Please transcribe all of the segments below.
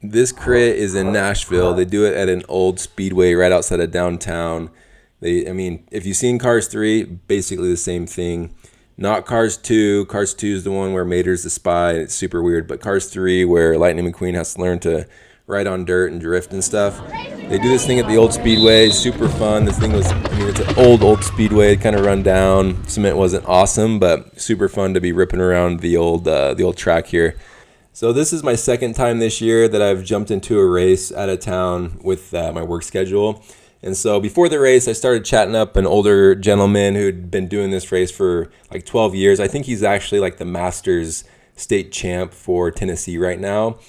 This crit is in Nashville. They do it at an old speedway right outside of downtown. I mean, if you've seen Cars 3, basically the same thing. Not Cars 2. Cars 2 is the one where Mater's the spy. It's super weird. But Cars 3, where Lightning McQueen has to learn to ride on dirt and drift and stuff. They do this thing at the old speedway. Super fun. This thing was, I mean, it's an old speedway. Kind of run down. Cement wasn't awesome, but super fun to be ripping around the old track here. So this is my second time this year that I've jumped into a race out of town with my work schedule. And so before the race, I started chatting up an older gentleman who'd been doing this race for like 12 years. I think he's actually like the Masters state champ for Tennessee right now.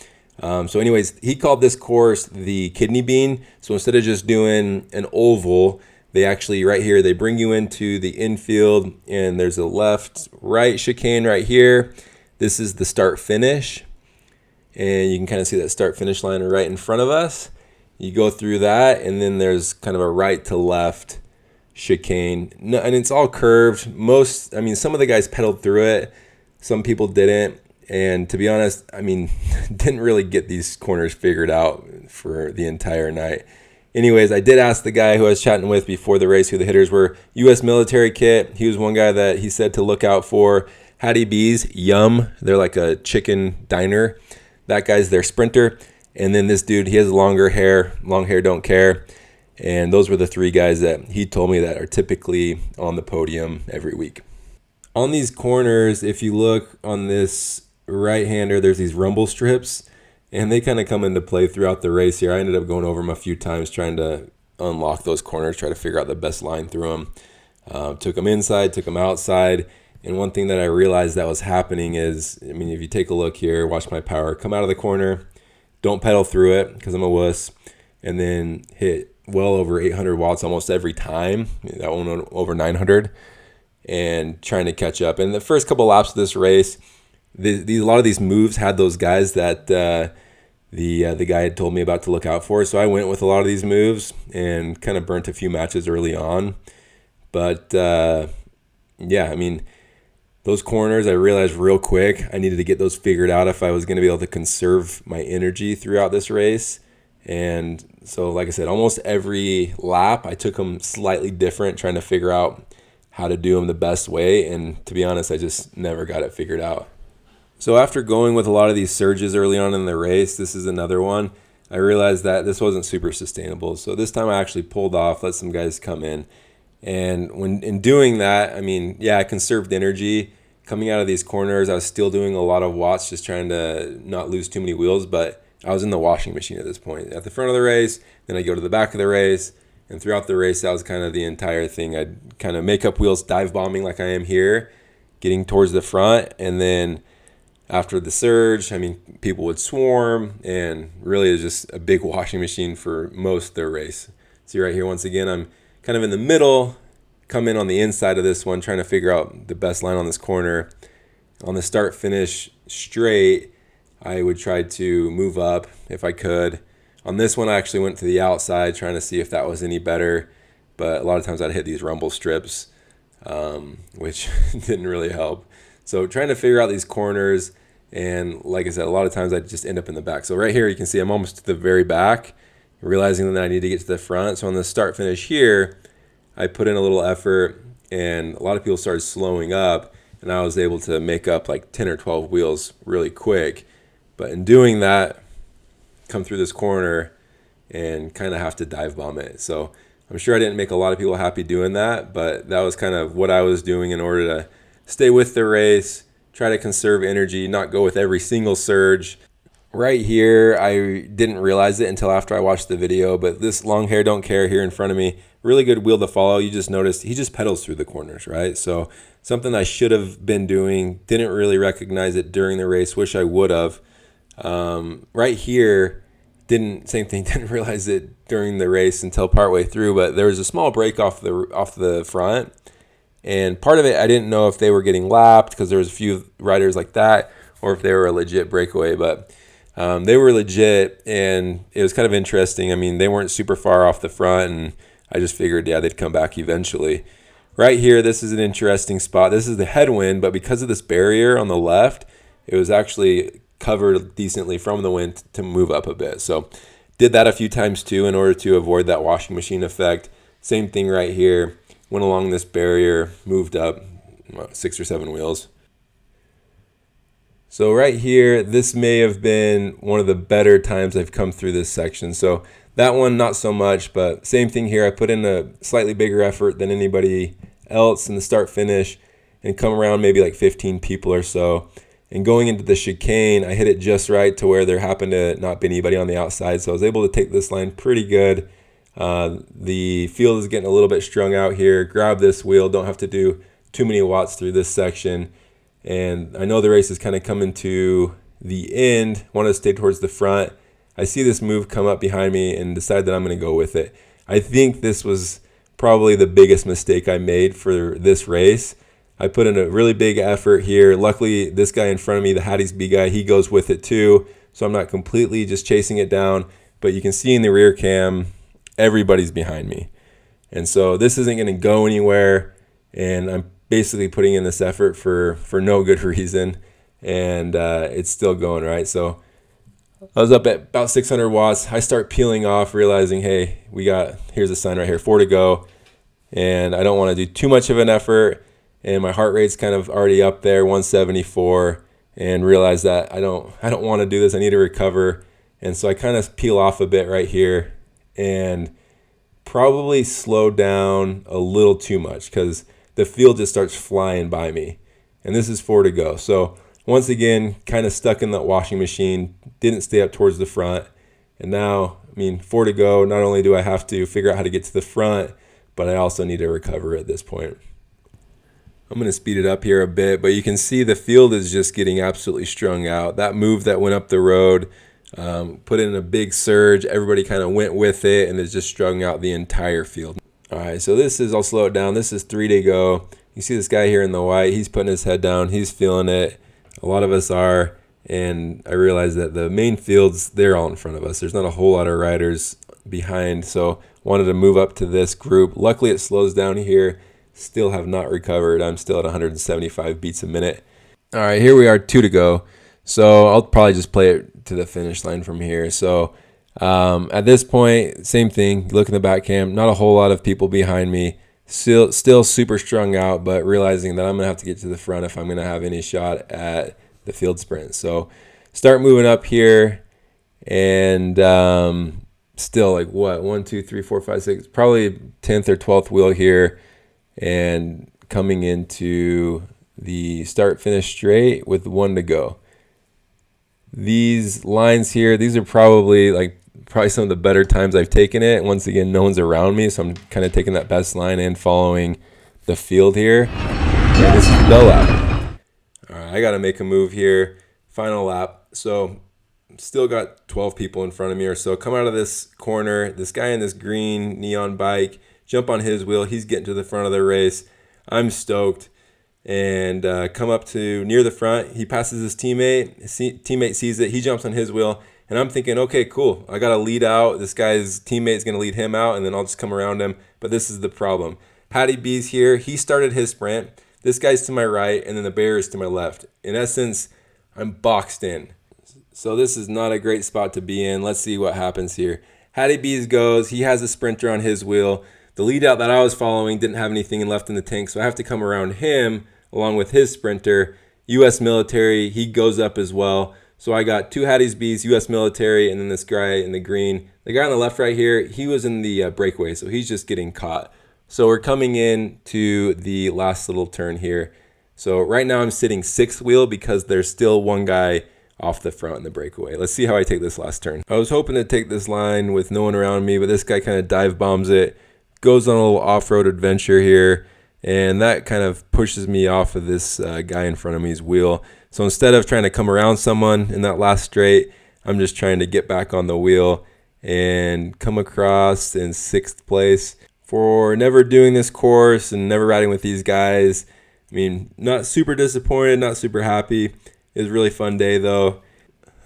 So anyways, he called this course the kidney bean. So instead of just doing an oval, they actually right here, they bring you into the infield and there's a left-right chicane right here. This is the start finish. And you can kind of see that start finish line right in front of us. You go through that, and then there's kind of a right to left chicane. No, and it's all curved. Some of the guys pedaled through it. Some people didn't. And to be honest, didn't really get these corners figured out for the entire night. Anyways, I did ask the guy who I was chatting with before the race who the hitters were. U.S. military kit. He was one guy that he said to look out for. Hattie B's, Yum. They're like a chicken diner. That guy's their sprinter. And then this dude, he has long hair, don't care. And those were the three guys that he told me that are typically on the podium every week. On these corners, if you look on this right-hander, there's these rumble strips. And they kind of come into play throughout the race here. I ended up going over them a few times trying to unlock those corners, try to figure out the best line through them. Took them inside, took them outside. And one thing that I realized that was happening is, if you take a look here, watch my power, come out of the corner, don't pedal through it because I'm a wuss, and then hit well over 800 watts almost every time. That one over 900, and trying to catch up. And the first couple laps of this race, a lot of these moves had those guys that the guy had told me about to look out for. So I went with a lot of these moves and kind of burnt a few matches early on. But those corners, I realized real quick, I needed to get those figured out if I was going to be able to conserve my energy throughout this race. And so, like I said, almost every lap, I took them slightly different, trying to figure out how to do them the best way. And to be honest, I just never got it figured out. So after going with a lot of these surges early on in the race, this is another one, I realized that this wasn't super sustainable. So this time I actually pulled off, let some guys come in. And when in doing that, I conserved energy. Coming out of these corners, I was still doing a lot of watts, just trying to not lose too many wheels, but I was in the washing machine at this point. At the front of the race, then I go to the back of the race, and throughout the race, that was kind of the entire thing. I'd kind of make up wheels, dive bombing like I am here, getting towards the front, and then after the surge, people would swarm, and really it was just a big washing machine for most of the race. See right here, once again, I'm kind of in the middle, come in on the inside of this one, trying to figure out the best line on this corner. On the start finish straight, I would try to move up if I could. On this one, I actually went to the outside, trying to see if that was any better. But a lot of times I'd hit these rumble strips, which didn't really help. So trying to figure out these corners, and like I said, a lot of times I'd just end up in the back. So right here, you can see I'm almost to the very back, realizing that I need to get to the front. So on the start finish here, I put in a little effort, and a lot of people started slowing up, and I was able to make up like 10 or 12 wheels really quick. But in doing that, come through this corner and kind of have to dive bomb it. So I'm sure I didn't make a lot of people happy doing that, but that was kind of what I was doing in order to stay with the race, try to conserve energy, not go with every single surge. Right here, I didn't realize it until after I watched the video, but this long hair don't care here in front of me, really good wheel to follow. You just noticed he just pedals through the corners, right? So something I should have been doing, didn't really recognize it during the race, wish I would have. Right here, didn't realize it during the race until partway through, but there was a small break off the front, and part of it I didn't know if they were getting lapped because there was a few riders like that, or if they were a legit breakaway, but they were legit, and it was kind of interesting. They weren't super far off the front, and I just figured, they'd come back eventually. Right here, this is an interesting spot. This is the headwind, but because of this barrier on the left, it was actually cover decently from the wind to move up a bit. So did that a few times too in order to avoid that washing machine effect. Same thing right here. Went along this barrier, moved up 6 or 7 wheels. So right here, this may have been one of the better times I've come through this section. So that one, not so much, but same thing here. I put in a slightly bigger effort than anybody else in the start finish and come around maybe like 15 people or so. And going into the chicane, I hit it just right to where there happened to not be anybody on the outside. So I was able to take this line pretty good. The field is getting a little bit strung out here. Grab this wheel, don't have to do too many watts through this section. And I know the race is kind of coming to the end. Want to stay towards the front. I see this move come up behind me and decide that I'm going to go with it. I think this was probably the biggest mistake I made for this race. I put in a really big effort here. Luckily, this guy in front of me, the Hattie's B guy, he goes with it too. So I'm not completely just chasing it down. But you can see in the rear cam, everybody's behind me. And so this isn't going to go anywhere. And I'm basically putting in this effort for no good reason, and it's still going, right? So I was up at about 600 watts. I start peeling off, realizing, hey, here's a sign right here, 4 to go, and I don't want to do too much of an effort, and my heart rate's kind of already up there, 174, and realize that I don't want to do this. I need to recover, and so I kind of peel off a bit right here, and probably slow down a little too much because the field just starts flying by me. And this is 4 to go. So once again, kind of stuck in that washing machine, didn't stay up towards the front. And now, 4 to go, not only do I have to figure out how to get to the front, but I also need to recover at this point. I'm going to speed it up here a bit, but you can see the field is just getting absolutely strung out. That move that went up the road, put in a big surge, everybody kind of went with it, and it's just strung out the entire field. All right, so I'll slow it down. This is 3 to go. You see this guy here in the white, he's putting his head down, he's feeling it. A lot of us are, and I realize that the main fields, they're all in front of us. There's not a whole lot of riders behind, so wanted to move up to this group. Luckily, it slows down here. Still have not recovered. I'm still at 175 beats a minute. All right, here we are, 2 to go. So I'll probably just play it to the finish line from here. So at this point, same thing. Look in the back cam, not a whole lot of people behind me. Still super strung out, but realizing that I'm going to have to get to the front if I'm going to have any shot at the field sprint. So start moving up here, and still like 1, 2, 3, 4, 5, 6, probably 10th or 12th wheel here, and coming into the start finish straight with 1 to go. These lines here, these are probably some of the better times I've taken it. Once again, no one's around me, so I'm kind of taking that best line and following the field here. And this is the lap. All right, I got to make a move here. Final lap. So still got 12 people in front of me or so. Come out of this corner. This guy in this green neon bike, jump on his wheel. He's getting to the front of the race. I'm stoked. And come up to near the front. He passes his teammate. His teammate sees it. He jumps on his wheel. And I'm thinking, okay, cool. I got to lead out. This guy's teammate's going to lead him out, and then I'll just come around him. But this is the problem. Hattie B's here. He started his sprint. This guy's to my right, and then the bear is to my left. In essence, I'm boxed in. So this is not a great spot to be in. Let's see what happens here. Hattie B's goes. He has a sprinter on his wheel. The lead out that I was following didn't have anything left in the tank, so I have to come around him along with his sprinter. U.S. military, he goes up as well. So I got 2 Hattie's B's, U.S. military, and then this guy in the green. The guy on the left right here, he was in the breakaway, so he's just getting caught. So we're coming in to the last little turn here. So right now I'm sitting 6th wheel because there's still one guy off the front in the breakaway. Let's see how I take this last turn. I was hoping to take this line with no one around me, but this guy kind of dive bombs it, goes on a little off-road adventure here, and that kind of pushes me off of this guy in front of me's wheel. So instead of trying to come around someone in that last straight, I'm just trying to get back on the wheel and come across in 6th place. For never doing this course and never riding with these guys, not super disappointed, not super happy. It was a really fun day though.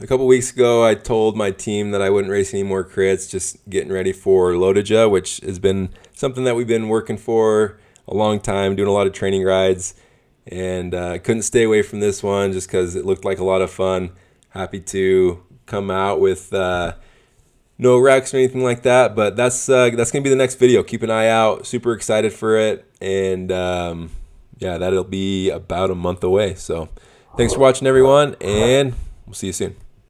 A couple weeks ago, I told my team that I wouldn't race any more crits, just getting ready for Lodija, which has been something that we've been working for a long time, doing a lot of training rides. And couldn't stay away from this one just because it looked like a lot of fun. happy to come out with no wrecks or anything like that. But that's gonna be the next video. Keep an eye out. Super excited for it, and yeah, that'll be about a month away. So thanks for watching, everyone, and we'll see you soon.